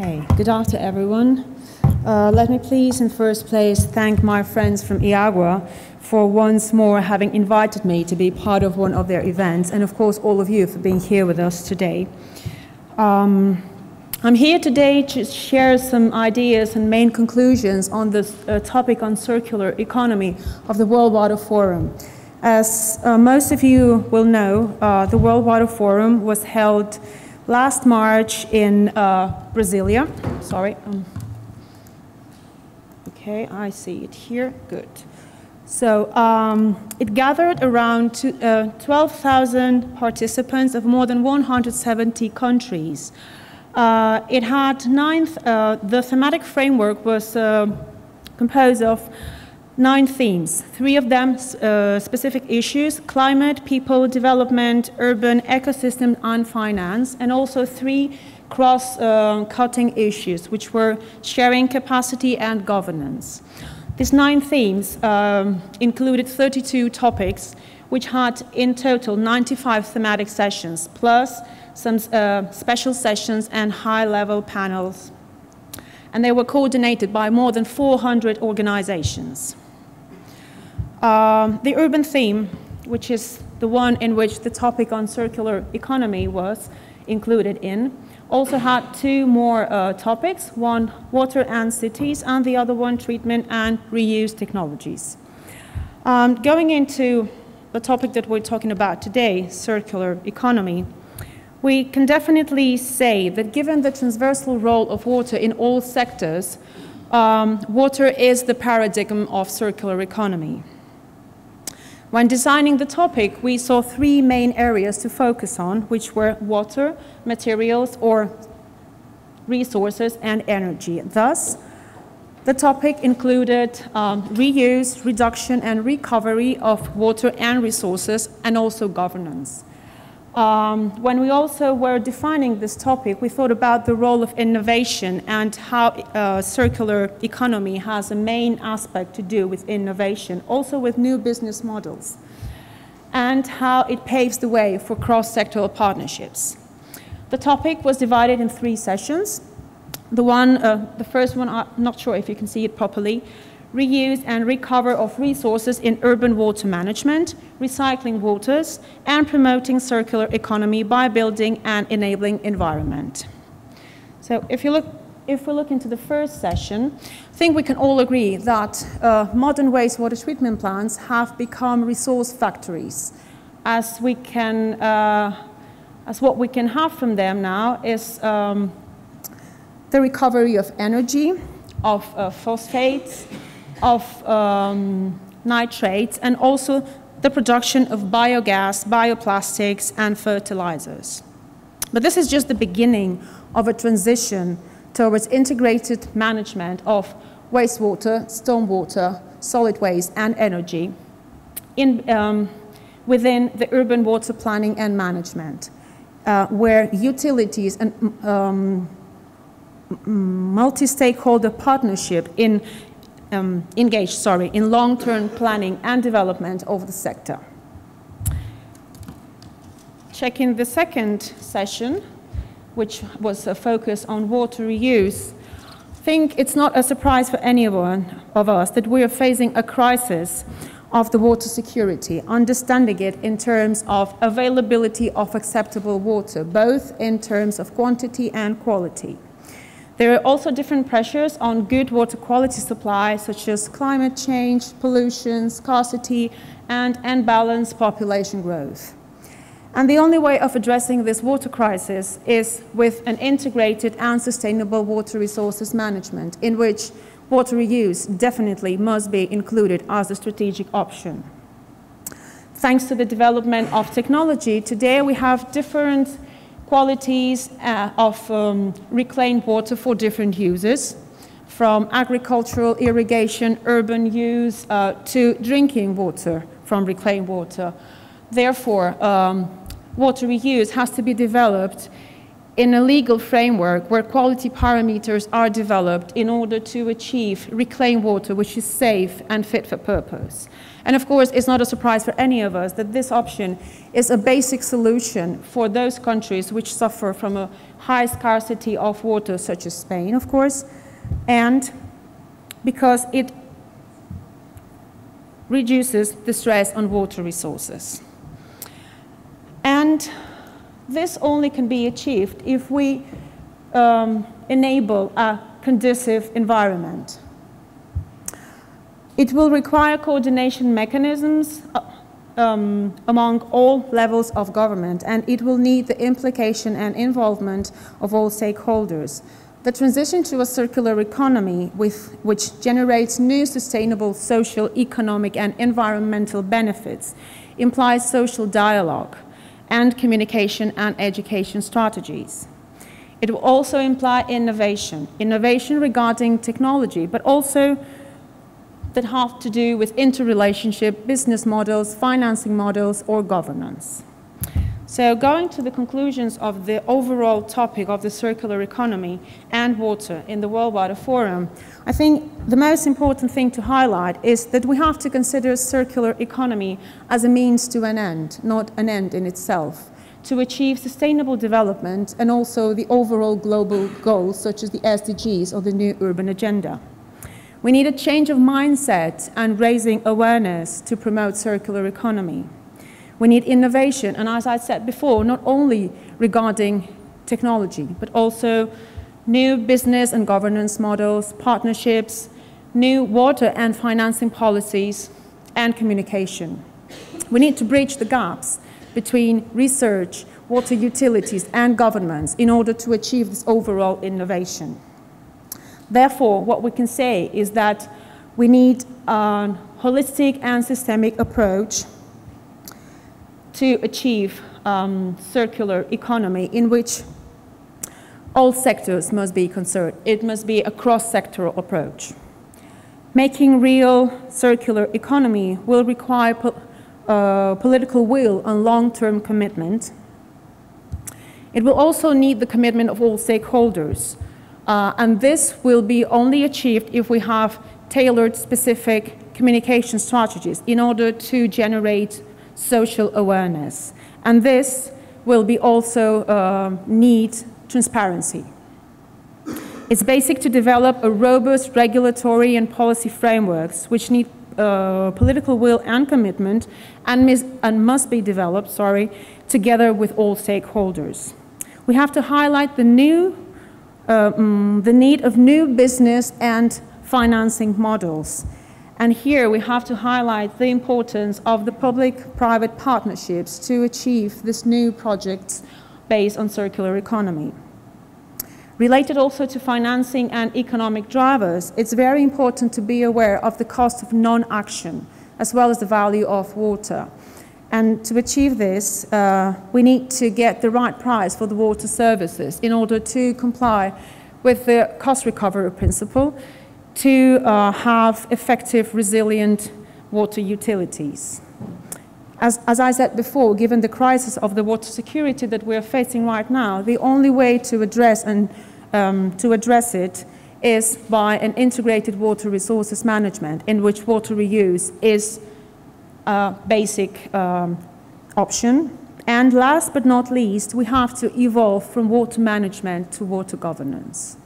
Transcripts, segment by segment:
Okay, good afternoon, everyone. Let me please, in first place, thank my friends from iAgua for once more having invited me to be part of one of their events, and of course all of you for being here with us today. I'm here today to share some ideas and main conclusions on this topic on circular economy of the World Water Forum. As most of you will know, the World Water Forum was held last March in Brasilia. Sorry. Okay, I see it here. Good. So it gathered around 12,000 participants of more than 170 countries. It had the thematic framework was composed of 9 themes, 3 of them specific issues: climate, people, development, urban, ecosystem, and finance, and also 3 cross-cutting issues, which were sharing capacity and governance. These 9 themes included 32 topics, which had in total 95 thematic sessions, plus some special sessions and high-level panels. And they were coordinated by more than 400 organizations. The urban theme, which is the one in which the topic on circular economy was included in, also had 2 more topics, one water and cities, and the other one treatment and reuse technologies. Going into the topic that we're talking about today, circular economy, we can definitely say that given the transversal role of water in all sectors, water is the paradigm of circular economy. When designing the topic, we saw 3 main areas to focus on, which were water, materials or resources, and energy. Thus, the topic included reuse, reduction, and recovery of water and resources, and also governance. When we also were defining this topic, we thought about the role of innovation and how circular economy has a main aspect to do with innovation, also with new business models, and how it paves the way for cross-sectoral partnerships. The topic was divided in 3 sessions. The first one, I'm not sure if you can see it properly: reuse and recover of resources in urban water management, recycling waters, and promoting circular economy by building and enabling environment. So if we look into the first session, I think we can all agree that modern wastewater treatment plants have become resource factories. As what we can have from them now is the recovery of energy, of phosphates, of nitrates, and also the production of biogas, bioplastics, and fertilizers. But this is just the beginning of a transition towards integrated management of wastewater, stormwater, solid waste, and energy within the urban water planning and management, where utilities and multi-stakeholder partnership engaged in long-term planning and development of the sector. Checking the second session, which was a focus on water reuse, I think it's not a surprise for anyone of us that we are facing a crisis of the water security, understanding it in terms of availability of acceptable water, both in terms of quantity and quality. There are also different pressures on good water quality supply, such as climate change, pollution, scarcity, and unbalanced population growth. And the only way of addressing this water crisis is with an integrated and sustainable water resources management, in which water reuse definitely must be included as a strategic option. Thanks to the development of technology, today we have different qualities of reclaimed water for different uses, from agricultural, irrigation, urban use, to drinking water from reclaimed water. Therefore, water reuse has to be developed in a legal framework where quality parameters are developed in order to achieve reclaimed water which is safe and fit for purpose. And of course, it's not a surprise for any of us that this option is a basic solution for those countries which suffer from a high scarcity of water, such as Spain, of course, and because it reduces the stress on water resources. And this only can be achieved if we enable a conducive environment. It will require coordination mechanisms among all levels of government, and it will need the implication and involvement of all stakeholders. The transition to a circular economy which generates new sustainable social, economic, and environmental benefits implies social dialogue and communication and education strategies. It will also imply innovation regarding technology, but also that have to do with interrelationship, business models, financing models, or governance. So going to the conclusions of the overall topic of the circular economy and water in the Worldwide Forum, I think the most important thing to highlight is that we have to consider circular economy as a means to an end, not an end in itself, to achieve sustainable development and also the overall global goals such as the SDGs or the New Urban Agenda. We need a change of mindset and raising awareness to promote circular economy. We need innovation, and as I said before, not only regarding technology, but also new business and governance models, partnerships, new water and financing policies, and communication. We need to bridge the gaps between research, water utilities, and governments in order to achieve this overall innovation. Therefore, what we can say is that we need a holistic and systemic approach to achieve circular economy in which all sectors must be concerned. It must be a cross-sectoral approach. Making real circular economy will require political will and long-term commitment. It will also need the commitment of all stakeholders. And this will be only achieved if we have tailored specific communication strategies in order to generate social awareness. And this will be also need transparency. It's basic to develop a robust regulatory and policy frameworks which need political will and commitment and must be developed, together with all stakeholders. We have to highlight the need of new business and financing models. And here we have to highlight the importance of the public-private partnerships to achieve this new project based on circular economy. Related also to financing and economic drivers, it's very important to be aware of the cost of non-action as well as the value of water. And to achieve this, we need to get the right price for the water services in order to comply with the cost recovery principle to have effective, resilient water utilities. As I said before, given the crisis of the water security that we are facing right now, the only way to address it is by an integrated water resources management in which water reuse is a basic option. And last but not least, we have to evolve from water management to water governance.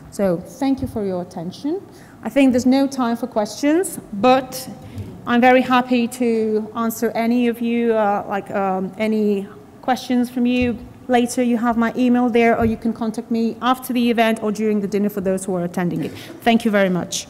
So thank you for your attention. I think there's no time for questions, but I'm very happy to answer any of you, any questions from you. Later you have my email there, or you can contact me after the event or during the dinner for those who are attending it. Thank you very much.